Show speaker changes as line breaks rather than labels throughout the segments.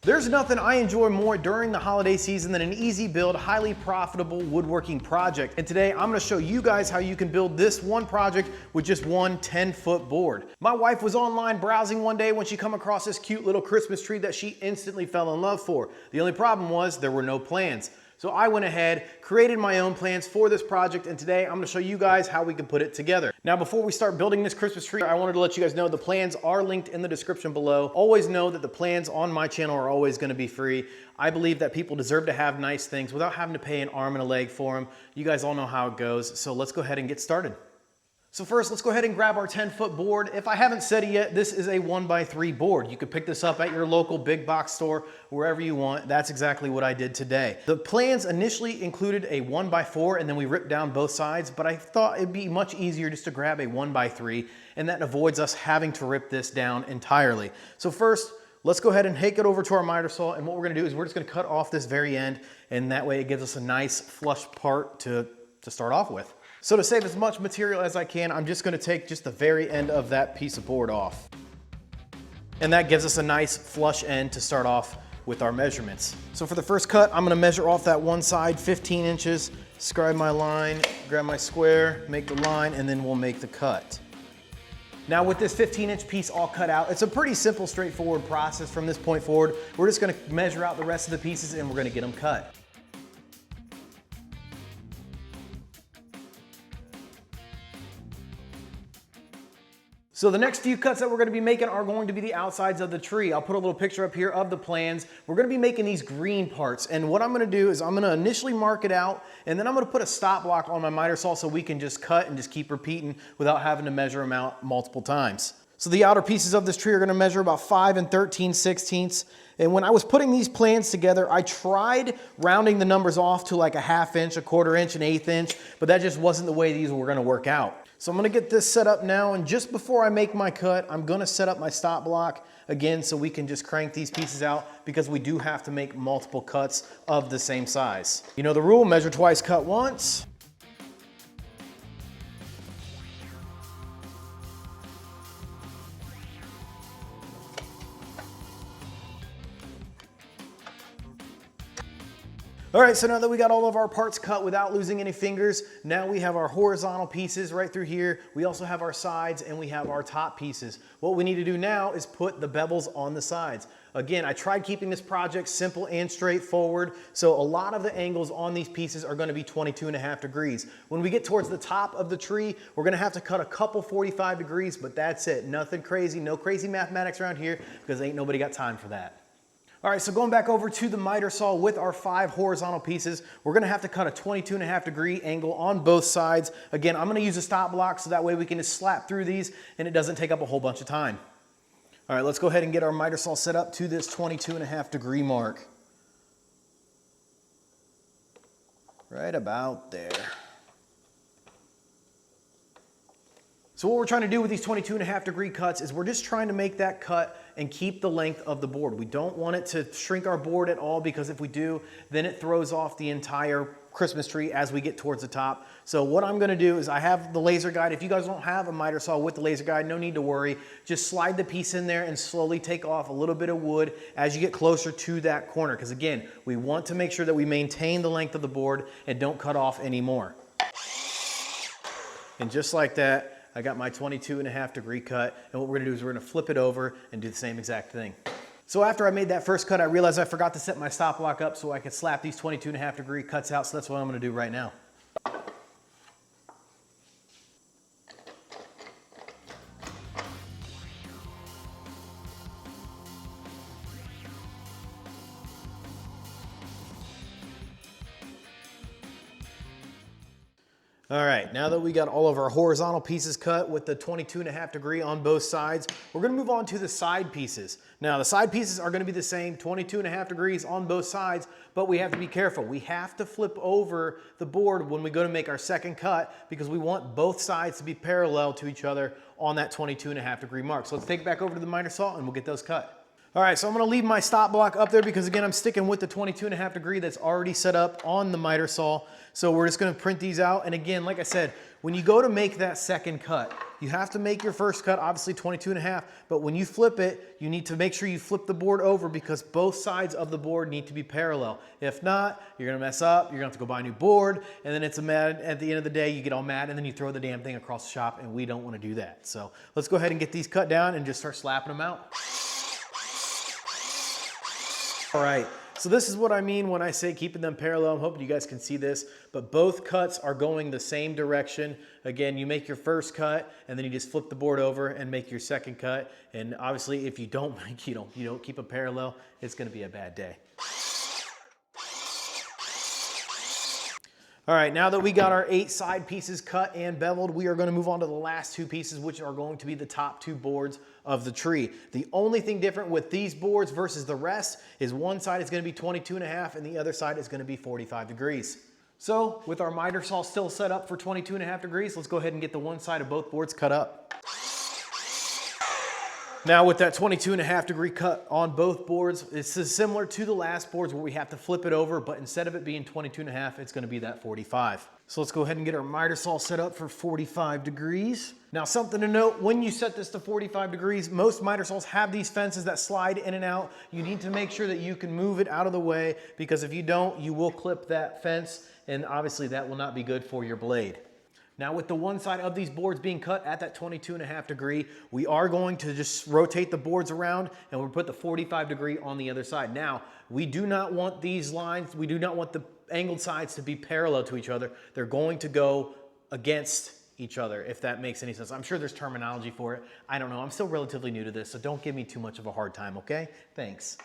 There's nothing I enjoy more during the holiday season than an easy build, highly profitable woodworking project. And today I'm gonna show you guys how you can build this one project with just one 10-foot board. My wife was online browsing one day when she come across this cute little Christmas tree that she instantly fell in love for. The only problem was there were no plans. So I went ahead, created my own plans for this project, and today I'm gonna show you guys how we can put it together. Now, before we start building this Christmas tree, I wanted to let you guys know the plans are linked in the description below. Always know that the plans on my channel are always gonna be free. I believe that people deserve to have nice things without having to pay an arm and a leg for them. You guys all know how it goes, so let's go ahead and get started. So first, let's go ahead and grab our 10-foot board. If I haven't said it yet, this is a 1x3 board. You could pick this up at your local big box store, wherever you want. That's exactly what I did today. The plans initially included a 1x4, and then we ripped down both sides, but I thought it'd be much easier just to grab a 1x3, and that avoids us having to rip this down entirely. So first, let's go ahead and take it over to our miter saw, and what we're gonna do is we're just gonna cut off this very end, and that way it gives us a nice flush part to start off with. So to save as much material as I can, I'm just gonna take just the very end of that piece of board off. And that gives us a nice flush end to start off with our measurements. So for the first cut, I'm gonna measure off that one side 15 inches, scribe my line, grab my square, make the line, and then we'll make the cut. Now with this 15-inch piece all cut out, it's a pretty simple, straightforward process from this point forward. We're just gonna measure out the rest of the pieces and we're gonna get them cut. So the next few cuts that we're gonna be making are going to be the outsides of the tree. I'll put a little picture up here of the plans. We're gonna be making these green parts, and what I'm gonna do is I'm gonna initially mark it out, and then I'm gonna put a stop block on my miter saw so we can just cut and just keep repeating without having to measure them out multiple times. So the outer pieces of this tree are gonna measure about 5 13/16. And when I was putting these plans together, I tried rounding the numbers off to like a 1/2 inch, 1/4 inch, 1/8 inch, but that just wasn't the way these were gonna work out. So I'm gonna get this set up now, and just before I make my cut, I'm gonna set up my stop block again so we can just crank these pieces out, because we do have to make multiple cuts of the same size. You know the rule, measure twice, cut once. All right, so now that we got all of our parts cut without losing any fingers, now we have our horizontal pieces right through here. We also have our sides and we have our top pieces. What we need to do now is put the bevels on the sides. Again, I tried keeping this project simple and straightforward, so a lot of the angles on these pieces are gonna be 22.5 degrees. When we get towards the top of the tree, we're gonna have to cut a couple 45 degrees, but that's it. Nothing crazy, no crazy mathematics around here, because ain't nobody got time for that. All right, so going back over to the miter saw with our 5 horizontal pieces, we're gonna have to cut a 22.5 degree angle on both sides. Again, I'm gonna use a stop block so that way we can just slap through these and it doesn't take up a whole bunch of time. All right, let's go ahead and get our miter saw set up to this 22.5 degree mark. Right about there. So what we're trying to do with these 22.5 degree cuts is we're just trying to make that cut and keep the length of the board. We don't want it to shrink our board at all, because if we do, then it throws off the entire Christmas tree as we get towards the top. So what I'm gonna do is I have the laser guide. If you guys don't have a miter saw with the laser guide, no need to worry. Just slide the piece in there and slowly take off a little bit of wood as you get closer to that corner. Because again, we want to make sure that we maintain the length of the board and don't cut off anymore. And just like that, I got my 22.5 degree cut, and what we're gonna do is we're gonna flip it over and do the same exact thing. So after I made that first cut, I realized I forgot to set my stop block up so I could slap these 22.5 degree cuts out, so that's what I'm gonna do right now. All right, now that we got all of our horizontal pieces cut with the 22.5 degree on both sides, we're gonna move on to the side pieces. Now the side pieces are gonna be the same, 22.5 degrees on both sides, but we have to be careful. We have to flip over the board when we go to make our second cut, because we want both sides to be parallel to each other on that 22.5 degree mark. So let's take it back over to the miter saw and we'll get those cut. All right, so I'm gonna leave my stop block up there because again, I'm sticking with the 22.5 degree that's already set up on the miter saw. So we're just gonna print these out. And again, like I said, when you go to make that second cut, you have to make your first cut, obviously 22.5, but when you flip it, you need to make sure you flip the board over because both sides of the board need to be parallel. If not, you're gonna mess up, you're gonna have to go buy a new board, and then it's at the end of the day, you get all mad, and then you throw the damn thing across the shop, and we don't wanna do that. So let's go ahead and get these cut down and just start slapping them out. All right, so this is what I mean when I say keeping them parallel. I'm hoping you guys can see this, but both cuts are going the same direction. Again, you make your first cut and then you just flip the board over and make your second cut. And obviously if you don't keep them parallel, it's gonna be a bad day. All right, now that we got our 8 side pieces cut and beveled, we are gonna move on to the last 2 pieces, which are going to be the top 2 boards of the tree. The only thing different with these boards versus the rest is one side is gonna be 22.5 and the other side is gonna be 45 degrees. So with our miter saw still set up for 22.5 degrees, let's go ahead and get the one side of both boards cut up. Now with that 22.5 degree cut on both boards, this is similar to the last boards where we have to flip it over, but instead of it being 22.5, it's gonna be that 45. So let's go ahead and get our miter saw set up for 45 degrees. Now something to note, when you set this to 45 degrees, most miter saws have these fences that slide in and out. You need to make sure that you can move it out of the way because if you don't, you will clip that fence and obviously that will not be good for your blade. Now with the one side of these boards being cut at that 22.5 degree, we are going to just rotate the boards around and we'll put the 45 degree on the other side. Now, we do not want these lines, we do not want the angled sides to be parallel to each other. They're going to go against each other, if that makes any sense. I'm sure there's terminology for it. I don't know, I'm still relatively new to this, so don't give me too much of a hard time, okay? Thanks.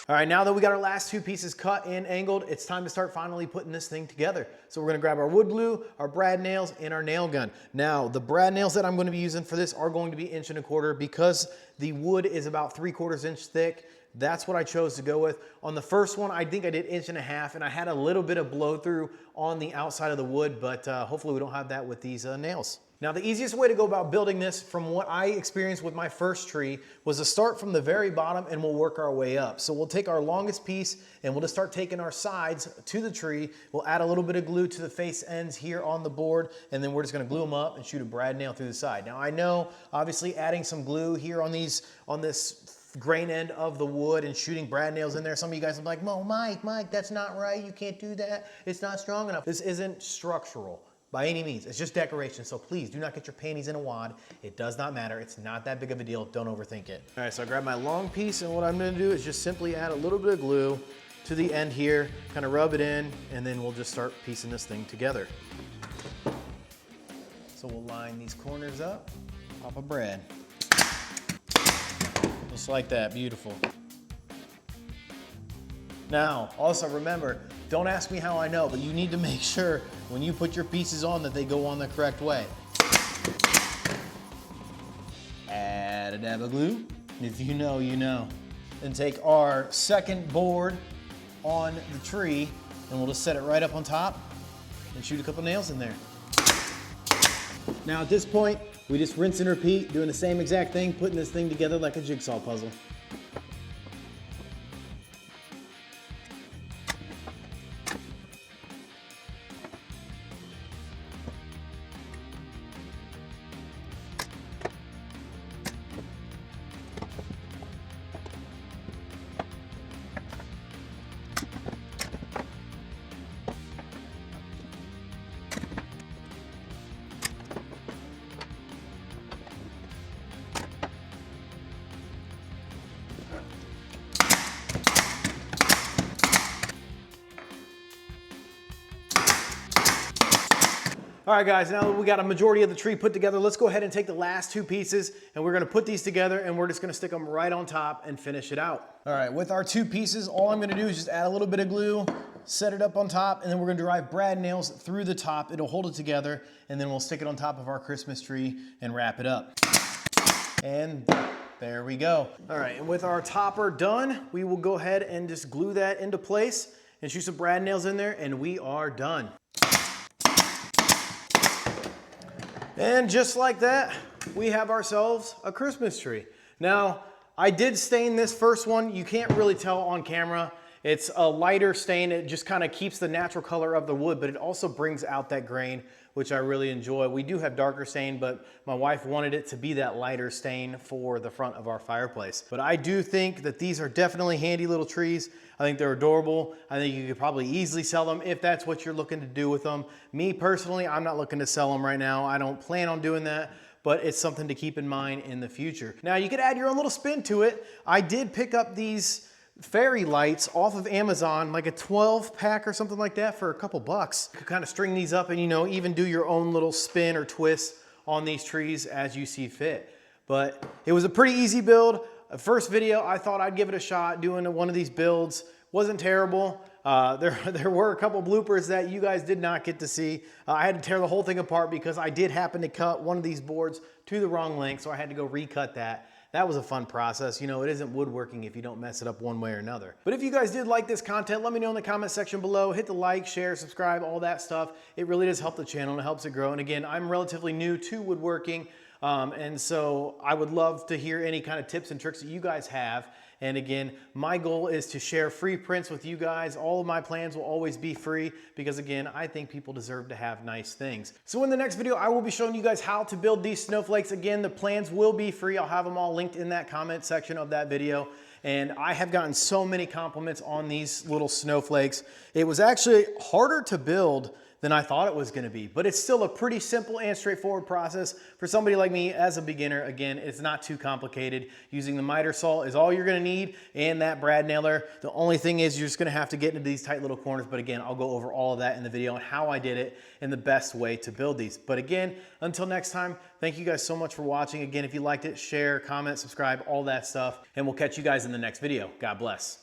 All right, now that we got our last 2 pieces cut and angled, it's time to start finally putting this thing together. So we're gonna grab our wood glue, our brad nails, and our nail gun. Now, the brad nails that I'm gonna be using for this are going to be 1.25 inches because the wood is about 3/4 inch thick. That's what I chose to go with. On the first one, I think I did 1.5 inches, and I had a little bit of blow through on the outside of the wood, but hopefully we don't have that with these nails. Now, the easiest way to go about building this from what I experienced with my first tree was to start from the very bottom and we'll work our way up. So we'll take our longest piece and we'll just start taking our sides to the tree. We'll add a little bit of glue to the face ends here on the board and then we're just gonna glue them up and shoot a brad nail through the side. Now I know obviously adding some glue here on this grain end of the wood and shooting brad nails in there, some of you guys are like, "Well, Mike, that's not right. You can't do that. It's not strong enough." This isn't structural by any means. It's just decoration, so please do not get your panties in a wad. It does not matter. It's not that big of a deal. Don't overthink it. All right, so I grab my long piece, and what I'm gonna do is just simply add a little bit of glue to the end here, kind of rub it in, and then we'll just start piecing this thing together. So we'll line these corners up, pop a brad. Just like that, beautiful. Now, also remember, don't ask me how I know, but you need to make sure when you put your pieces on that they go on the correct way. Add a dab of glue. If you know, you know. Then take our second board on the tree and we'll just set it right up on top and shoot a couple nails in there. Now at this point, we just rinse and repeat, doing the same exact thing, putting this thing together like a jigsaw puzzle. All right, guys, now that we got a majority of the tree put together, let's go ahead and take the last 2 pieces and we're gonna put these together and we're just gonna stick them right on top and finish it out. All right, with our 2 pieces, all I'm gonna do is just add a little bit of glue, set it up on top, and then we're gonna drive brad nails through the top. It'll hold it together, and then we'll stick it on top of our Christmas tree and wrap it up. And there we go. All right, and with our topper done, we will go ahead and just glue that into place and shoot some brad nails in there, and we are done. And just like that, we have ourselves a Christmas tree. Now, I did stain this first one. You can't really tell on camera. It's a lighter stain. It just kind of keeps the natural color of the wood, but it also brings out that grain, which I really enjoy. We do have darker stain, but my wife wanted it to be that lighter stain for the front of our fireplace. But I do think that these are definitely handy little trees. I think they're adorable. I think you could probably easily sell them if that's what you're looking to do with them. Me personally, I'm not looking to sell them right now. I don't plan on doing that, but it's something to keep in mind in the future. Now you could add your own little spin to it. I did pick up these fairy lights off of Amazon, like a 12 pack or something like that for a couple bucks. You could kind of string these up and, you know, even do your own little spin or twist on these trees as you see fit. But it was a pretty easy build. First video, I thought I'd give it a shot doing one of these builds. Wasn't terrible. There were a couple bloopers that you guys did not get to see. I had to tear the whole thing apart because I did happen to cut one of these boards to the wrong length, so I had to go recut that. That was a fun process. You know, it isn't woodworking if you don't mess it up one way or another. But if you guys did like this content, let me know in the comment section below. Hit the like, share, subscribe, all that stuff. It really does help the channel and it helps it grow. And again, I'm relatively new to woodworking. And so I would love to hear any kind of tips and tricks that you guys have. And again, my goal is to share free prints with you guys. All of my plans will always be free because again, I think people deserve to have nice things. So in the next video, I will be showing you guys how to build these snowflakes. Again, the plans will be free. I'll have them all linked in that comment section of that video. And I have gotten so many compliments on these little snowflakes. It was actually harder to build than I thought it was gonna be, but it's still a pretty simple and straightforward process for somebody like me as a beginner. Again, it's not too complicated. Using the miter saw is all you're gonna need and that brad nailer. The only thing is you're just gonna have to get into these tight little corners, but again, I'll go over all of that in the video on how I did it and the best way to build these. But again, until next time, thank you guys so much for watching. Again, if you liked it, share, comment, subscribe, all that stuff, and we'll catch you guys in the next video. God bless.